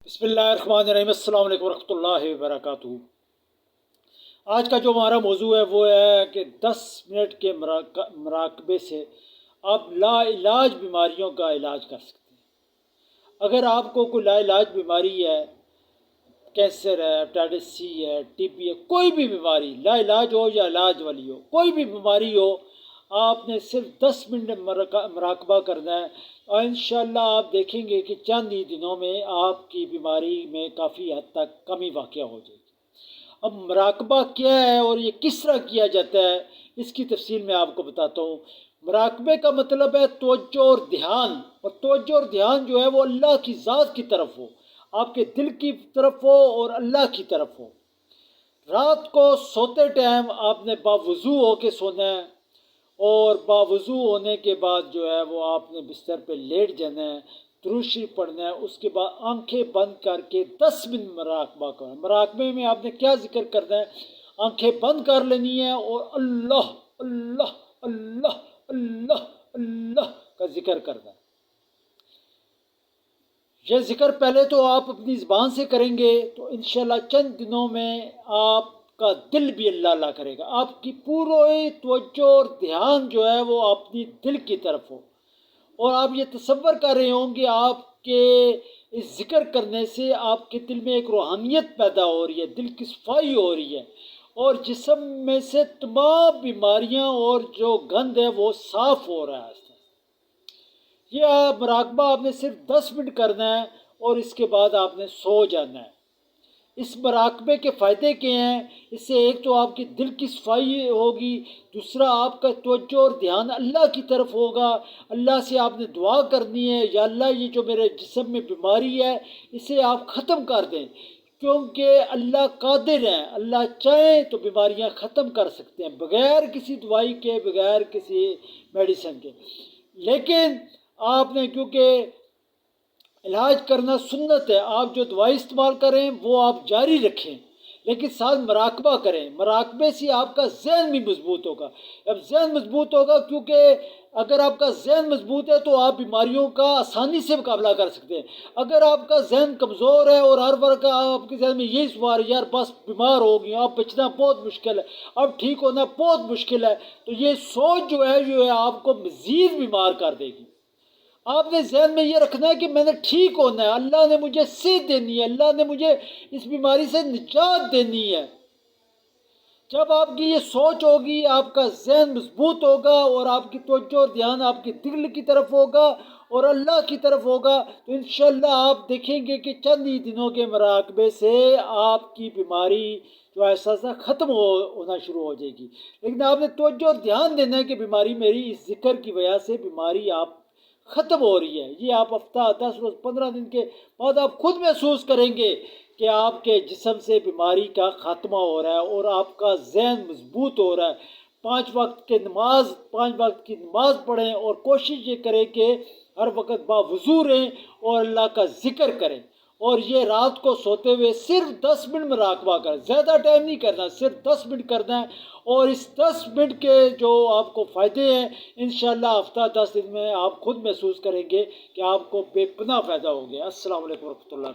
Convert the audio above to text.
بسم اللہ الرحمن الرحیم، السلام علیکم ورحمۃ اللہ وبرکاتہ۔ آج کا جو ہمارا موضوع ہے وہ ہے کہ 10 منٹ کے مراقبے سے آپ لا علاج بیماریوں کا علاج کر سکتے ہیں۔ اگر آپ کو کوئی لا علاج بیماری ہے، کینسر ہے، ہیپاٹائٹس سی ہے، ٹی بی ہے، کوئی بھی بیماری لا علاج ہو یا علاج والی ہو، کوئی بھی بیماری ہو، آپ نے صرف 10 منٹ مراقبہ کرنا ہے اور انشاءاللہ آپ دیکھیں گے کہ چند ہی دنوں میں آپ کی بیماری میں کافی حد تک کمی واقع ہو جائے گی۔ اب مراقبہ کیا ہے اور یہ کس طرح کیا جاتا ہے، اس کی تفصیل میں آپ کو بتاتا ہوں۔ مراقبے کا مطلب ہے توجہ اور دھیان، اور توجہ اور دھیان جو ہے وہ اللہ کی ذات کی طرف ہو، آپ کے دل کی طرف ہو اور اللہ کی طرف ہو۔ رات کو سوتے ٹائم آپ نے باوضو ہو کے سونا ہے، اور باوضو ہونے کے بعد جو ہے وہ آپ نے بستر پہ لیٹ جانا ہے، درود شریف پڑھنا ہے، اس کے بعد آنکھیں بند کر کے 10 منٹ مراقبہ کرنا ہے۔ مراقبے میں آپ نے کیا ذکر کرنا ہے؟ آنکھیں بند کر لینی ہے اور اللہ اللہ اللہ اللہ اللہ کا ذکر کرنا ہے۔ یہ ذکر پہلے تو آپ اپنی زبان سے کریں گے تو انشاءاللہ چند دنوں میں آپ کا دل بھی اللہ اللہ کرے گا، آپ کی پوری توجہ اور دھیان جو ہے وہ اپنی دل کی طرف ہو، اور آپ یہ تصور کر رہے ہوں کہ آپ کے اس ذکر کرنے سے آپ کے دل میں ایک روحانیت پیدا ہو رہی ہے، دل کی صفائی ہو رہی ہے، اور جسم میں سے تمام بیماریاں اور جو گند ہے وہ صاف ہو رہا ہے۔ یہ مراقبہ آپ نے صرف 10 منٹ کرنا ہے اور اس کے بعد آپ نے سو جانا ہے۔ اس مراقبے کے فائدے کیا ہیں؟ اس سے ایک تو آپ کی دل کی صفائی ہوگی، دوسرا آپ کا توجہ اور دھیان اللہ کی طرف ہوگا۔ اللہ سے آپ نے دعا کرنی ہے، یا اللہ یہ جو میرے جسم میں بیماری ہے اسے آپ ختم کر دیں، کیونکہ اللہ قادر ہیں، اللہ چاہیں تو بیماریاں ختم کر سکتے ہیں بغیر کسی دوائی کے، بغیر کسی میڈیسن کے۔ لیکن آپ نے کیونکہ علاج کرنا سنت ہے، آپ جو دوائی استعمال کریں وہ آپ جاری رکھیں، لیکن ساتھ مراقبہ کریں۔ مراقبے سے آپ کا ذہن بھی مضبوط ہوگا۔ اب ذہن مضبوط ہوگا کیونکہ اگر آپ کا ذہن مضبوط ہے تو آپ بیماریوں کا آسانی سے مقابلہ کر سکتے ہیں۔ اگر آپ کا ذہن کمزور ہے اور ہر وقت آپ کے ذہن میں یہی سوال ہے، یار بس بیمار ہو گئی، اب بچنا بہت مشکل ہے، اب ٹھیک ہونا بہت مشکل ہے، تو یہ سوچ جو ہے آپ کو مزید بیمار کر دے گی۔ آپ نے ذہن میں یہ رکھنا ہے کہ میں نے ٹھیک ہونا ہے، اللہ نے مجھے صحت دینی ہے، اللہ نے مجھے اس بیماری سے نجات دینی ہے۔ جب آپ کی یہ سوچ ہوگی، آپ کا ذہن مضبوط ہوگا اور آپ کی توجہ اور دھیان آپ کے دل کی طرف ہوگا اور اللہ کی طرف ہوگا، تو انشاءاللہ آپ دیکھیں گے کہ چند ہی دنوں کے مراقبے سے آپ کی بیماری جو ایسا ختم ہونا شروع ہو جائے گی۔ لیکن آپ نے توجہ اور دھیان دینا ہے کہ بیماری میری اس ذکر کی وجہ سے بیماری آپ ختم ہو رہی ہے۔ یہ آپ ہفتہ 10 روز 15 دن کے بعد آپ خود محسوس کریں گے کہ آپ کے جسم سے بیماری کا خاتمہ ہو رہا ہے اور آپ کا ذہن مضبوط ہو رہا ہے۔ 5 وقت کی نماز پڑھیں اور کوشش یہ کریں کہ ہر وقت باوضو رہیں اور اللہ کا ذکر کریں، اور یہ رات کو سوتے ہوئے صرف 10 منٹ مراقبہ کریں، زیادہ ٹائم نہیں کرنا، صرف 10 منٹ کرنا ہے، اور اس 10 منٹ کے جو آپ کو فائدے ہیں انشاءاللہ ہفتہ 10 دن میں آپ خود محسوس کریں گے کہ آپ کو بے پناہ فائدہ ہو گیا۔ السلام علیکم ورحمۃ اللہ۔